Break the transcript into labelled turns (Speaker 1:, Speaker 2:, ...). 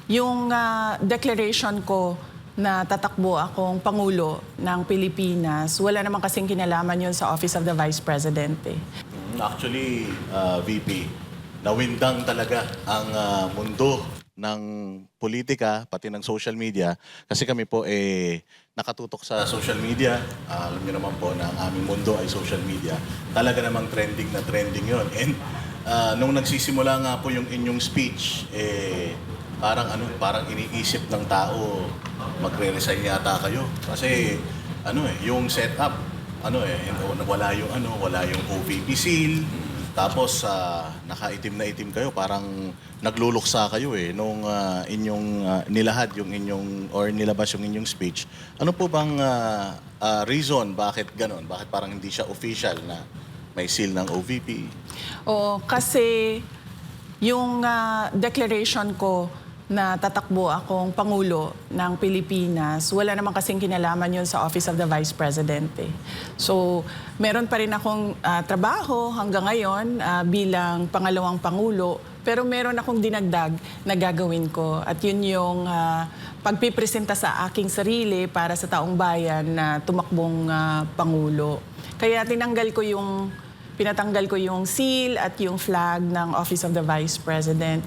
Speaker 1: Yung declaration ko na tatakbo akong Pangulo ng Pilipinas, wala naman kasing kinalaman yun sa Office of the Vice President eh.
Speaker 2: Actually, VP, nawindang talaga ang mundo ng politika, pati ng social media. Kasi kami po nakatutok sa social media. Alam niyo naman po na ang aming mundo ay social media. Talaga namang trending na trending yon. And nung nagsisimula nga po yung inyong speech, parang iniisip ng tao, magre-resign yata kayo. Kasi yung setup, wala yung OVP seal. Tapos nakaitim na itim kayo, parang nagluluksa kayo nung inyong nilahad yung inyong or nilabas yung inyong speech. Ano po bang reason bakit ganon? Bakit parang hindi siya official na may seal ng OVP?
Speaker 1: Oo, kasi yung declaration ko na tatakbo akong Pangulo ng Pilipinas, wala naman kasing kinalaman yun sa Office of the Vice President eh. So, meron pa rin akong trabaho hanggang ngayon bilang pangalawang Pangulo, pero meron akong dinagdag na gagawin ko. At yun yung pagpipresenta sa aking sarili para sa taong bayan na tumakbong Pangulo. Kaya pinatanggal ko yung seal at yung flag ng Office of the Vice President.